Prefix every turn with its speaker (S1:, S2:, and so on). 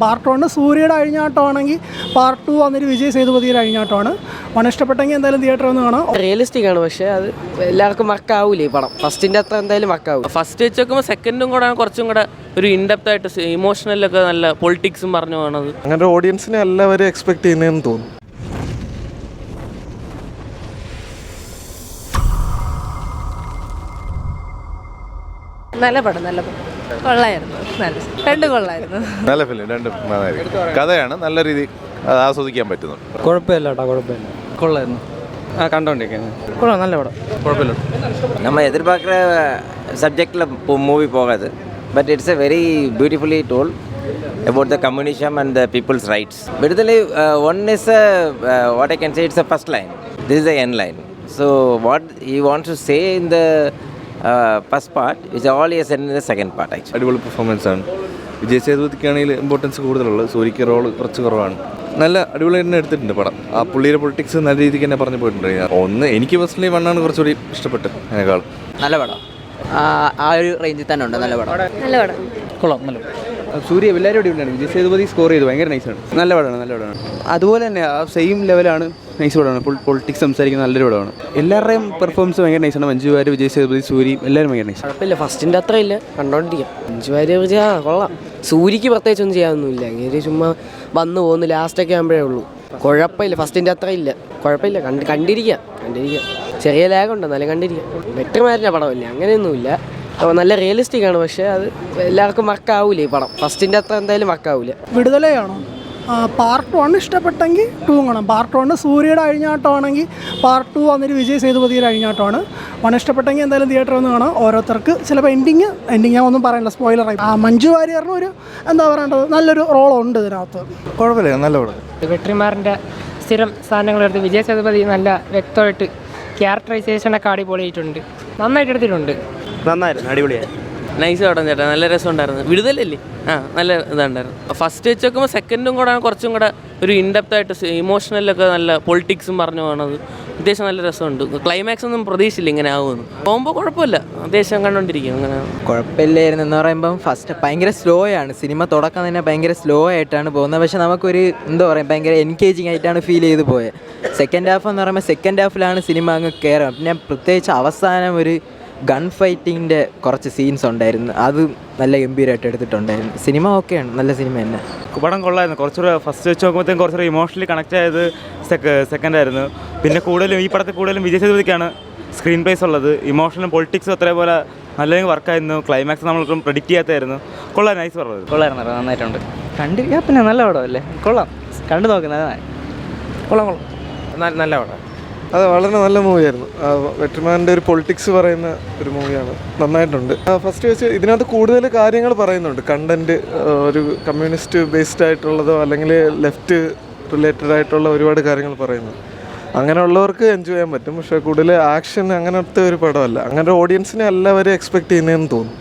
S1: Part 1 സൂര്യയുടെ അഴിഞ്ഞാട്ടമാണെങ്കിൽ part 2 വന്നിട്ട് വിജയ് സേതുപതിയുടെ അഴിഞ്ഞാട്ടമാണ്. ഇഷ്ടപ്പെട്ടെങ്കിൽ എന്തായാലും തിയേറ്ററിൽ ഒന്ന് കാണാം.
S2: റിയലിസ്റ്റിക് ആണ്, പക്ഷേ അത് എല്ലാവർക്കും വർക്കാവൂലേ ഈ പടം. ഫസ്റ്റിൻ്റെ അത്ര എന്തായാലും വർക്കാവും.
S3: ഫസ്റ്റ് വെച്ച് നോക്കുമ്പോൾ സെക്കൻഡും കൂടെ കുറച്ചും കൂടെ ഒരു ഇൻഡെപ്ത് ആയിട്ട് ഇമോഷണലൊക്കെ നല്ല പൊളിറ്റിക്സും പറഞ്ഞു പോകണത്.
S4: അങ്ങനെ ഓഡിയൻസിനെ എല്ലാവരും എക്സ്പെക്ട് ചെയ്യുന്നതെന്ന് തോന്നുന്നു.
S2: നല്ല പടം കൊള്ളായിരുന്നു. രണ്ടും കൊള്ളായിരുന്നു.
S5: നല്ല ഫിലിം, രണ്ടും നന്നായിരിക്കും. കഥയാണ് നല്ല രീതി ആസ്വദിക്കാൻ പറ്റുന്നുണ്ട്.
S6: കുഴപ്പമില്ല കൊള്ളായിരുന്നു. കണ്ടോണ്ടിരിക്കാൻ കൊള്ളാം, നല്ല പടം, കുഴപ്പമില്ല.
S7: நம்ம எதிர்பார்க்குற சப்ஜெக்டில் மூவி போகாது, but it's a very beautifully told about the communism and the people's rights. விடுதலை one is what I can say, it's a first line, this is the end line. So what he wants to say in the first part is all he has said in the second part actually.
S5: അടിപൊളി performance ആണ്. Vijay സേതുപതിക്കാണെങ്കിൽ importance കൂടുതലുള്ളത്, സൂര്യക്ക് role കുറച്ച് കുറവാണ്. നല്ല അടിപൊളി തന്നെ എടുത്തിട്ടുണ്ട് പടം. ആ പുള്ളിയുടെ പൊളിറ്റിക്സ് നല്ല രീതിക്ക് തന്നെ പറഞ്ഞു പോയിട്ടുണ്ട്. എനിക്ക് പേഴ്സണലി വണ്ണാണ് കുറച്ചുകൂടി ഇഷ്ടപ്പെട്ടത് അതിനേക്കാൾ.
S2: നല്ല പടം, ആ ഒരു റേഞ്ചിൽ തന്നെ ഉണ്ട്. നല്ല പടം
S6: കൊള്ളാം, നല്ല സൂര്യ എല്ലാവരും അടിപൊളിയാണ്. വിജയ് സേതുപതി സ്കോർ ചെയ്തു, ഭയങ്കര നൈസാണ്. നല്ല പടമാണ്. അതുപോലെ തന്നെ ആ സെയിം ലെവലാണ്. നൈസ് പടമാണ്. പൊളിറ്റിക്സ് സംസാരിക്കുന്ന നല്ലൊരു പടമാണ്. എല്ലാവരുടെയും പെർഫോമൻസ് ഭയങ്കര നൈസാണ്. മഞ്ജു വാര്യർ, വിജയ് സേതുപതി, സൂര്യ എല്ലാവരും ഭയങ്കര നൈസ്.
S2: കുഴപ്പമില്ല, ഫസ്റ്റിൻ്റെ അത്ര ഇല്ല, കണ്ടോണ്ടിരിക്കാം. മഞ്ജു വാര്യർ കൊള്ളാം. സൂര്യക്ക് പ്രത്യേകിച്ചൊന്നും ചെയ്യാനൊന്നുമില്ല, അങ്ങനെ ചുമ്മാ വന്നു പോകുന്നു. ലാസ്റ്റൊക്കെ ആകുമ്പോഴേ ഉള്ളൂ. കുഴപ്പമില്ല, ഫസ്റ്റിൻ്റെ അത്ര ഇല്ല, കുഴപ്പമില്ല. കണ്ടിരിക്കാം. ചെറിയ ലാഗുണ്ട്, നല്ല കണ്ടിരിക്കാം. വെറ്റർമാരുടെ പടമില്ല, അങ്ങനെയൊന്നുമില്ല. നല്ല റിയലിസ്റ്റിക് ആണ്, പക്ഷേ അത് എല്ലാവർക്കും വർക്കാവൂലേ ഈ പടം. ഫസ്റ്റിൻ്റെ അത്ര എന്തായാലും വർക്കാവില്ല.
S1: വിടുതലയാണോ? പാർട്ട് 1 ഇഷ്ടപ്പെട്ടെങ്കിൽ 2 കാണാം. പാർട്ട് 1 സൂര്യയുടെ അഴിഞ്ഞാട്ടമാണെങ്കിൽ പാർട്ട് 2 വന്നിട്ട് വിജയ് സേതുപതിയുടെ അഴിഞ്ഞാട്ടമാണ്. ഇഷ്ടപ്പെട്ടെങ്കിൽ എന്തായാലും തിയേറ്ററിൽ ഒന്ന് കാണാം. ഓരോരുത്തർക്ക് ചിലപ്പോൾ എൻഡിങ് ഞാൻ ഒന്നും പറയണ്ട, സ്പോയിലറായി. മഞ്ജു വാര്യറിന് ഒരു എന്താ പറയേണ്ടത്, നല്ലൊരു റോളുണ്ട് ഇതിനകത്ത്.
S4: കുഴപ്പമില്ല, നല്ല പടം.
S8: വെട്രിമാറിൻ്റെ സ്ഥിരം സാധനങ്ങളെടുത്ത് വിജയ് സേതുപതി നല്ല വ്യക്തമായിട്ട് ക്യാരക്ടറൈസേഷനൊക്കെ അടിപൊളിയായിട്ടുണ്ട്, നന്നായിട്ട് എടുത്തിട്ടുണ്ട്.
S6: നന്നായിരുന്നു, അടിപൊളിയായി.
S3: നൈസ് പടം ചേട്ടാ, നല്ല രസമുണ്ടായിരുന്നു. വിടുതലല്ലേ? നല്ല ഇതുണ്ടായിരുന്നു. ഫസ്റ്റ് വെച്ച് നോക്കുമ്പോൾ സെക്കൻഡും കൂടെ കുറച്ചും കൂടെ ഒരു ഇൻഡെപ്ത് ആയിട്ട് ഇമോഷണലൊക്കെ നല്ല പൊളിറ്റിക്സും പറഞ്ഞു പോകണത്. അത്യാവശ്യം നല്ല രസമുണ്ട്. ക്ലൈമാക്സ് ഒന്നും പ്രതീക്ഷിച്ചില്ല ഇങ്ങനെ ആവുമെന്ന്. പോകുമ്പോൾ കുഴപ്പമില്ല, അത്യാവശ്യം കണ്ടുകൊണ്ടിരിക്കും. അങ്ങനെ
S9: കുഴപ്പമില്ലായിരുന്നു എന്ന് പറയുമ്പം ഫസ്റ്റ് ഭയങ്കര സ്ലോ ആണ് സിനിമ. തുടക്കം തന്നെ ഭയങ്കര സ്ലോ ആയിട്ടാണ് പോകുന്നത്, പക്ഷെ നമുക്കൊരു എന്താ പറയുക, ഭയങ്കര എൻഗേജിങ് ആയിട്ടാണ് ഫീൽ ചെയ്ത് പോയത്. സെക്കൻഡ് ഹാഫ് എന്ന് പറയുമ്പോൾ സെക്കൻഡ് ഹാഫിലാണ് സിനിമ അങ്ങ് കയറുക. പിന്നെ പ്രത്യേകിച്ച് അവസാനം ഒരു ഗൺ ഫൈറ്റിങ്ങിൻ്റെ കുറച്ച് സീൻസ് ഉണ്ടായിരുന്നു, അത് നല്ല ഗംഭീരമായിട്ട് എടുത്തിട്ടുണ്ടായിരുന്നു. സിനിമ ഓക്കെയാണ്, നല്ല സിനിമ തന്നെ.
S6: പടം കൊള്ളായിരുന്നു. കുറച്ചുകൂടെ ഫസ്റ്റ് വെച്ച് നോക്കുമ്പോഴത്തേക്കും കുറച്ചുകൂടെ ഇമോഷണലി കണക്ട് ആയത് സെക്കൻഡ് ആയിരുന്നു. പിന്നെ കൂടുതലും ഈ പടത്തിൽ കൂടുതലും വിജയ് സേതുപതിക്കാണ് സ്ക്രീൻ പ്ലേസ് ഉള്ളത്. ഇമോഷണലും പൊളിറ്റിക്സും അതേപോലെ നല്ല വർക്കായിരുന്നു. ക്ലൈമാക്സ് നമ്മൾക്കും പ്രെഡിക്റ്റ് ചെയ്യാത്തായിരുന്നു. കൊള്ളാം, നൈസ് പറഞ്ഞത്.
S2: കൊള്ളായിരുന്നു, നന്നായിട്ടുണ്ട്. കണ്ടിരിക്കാൻ പിന്നെ നല്ല പടമല്ലേ, കൊള്ളാം. കണ്ടു നോക്കുന്നത് കൊള്ളാം,
S3: നല്ല പടം.
S4: അത് വളരെ നല്ല മൂവിയായിരുന്നു. വെട്രിമാൻ്റെ ഒരു പൊളിറ്റിക്സ് പറയുന്ന ഒരു മൂവിയാണ്, നന്നായിട്ടുണ്ട്. ഫസ്റ്റ് വെച്ച് ഇതിനകത്ത് കൂടുതൽ കാര്യങ്ങൾ പറയുന്നുണ്ട്. കണ്ടൻറ്റ് ഒരു കമ്മ്യൂണിസ്റ്റ് ബേസ്ഡ് ആയിട്ടുള്ളതോ അല്ലെങ്കിൽ ലെഫ്റ്റ് റിലേറ്റഡ് ആയിട്ടുള്ള ഒരുപാട് കാര്യങ്ങൾ പറയുന്നു. അങ്ങനെയുള്ളവർക്ക് എൻജോയ് ചെയ്യാൻ പറ്റും. പക്ഷേ കൂടുതൽ ആക്ഷൻ അങ്ങനത്തെ ഒരു പടമല്ല. അങ്ങനെ ഓഡിയൻസിനെ എല്ലാവരും എക്സ്പെക്ട് ചെയ്യുന്നതെന്ന് തോന്നുന്നു.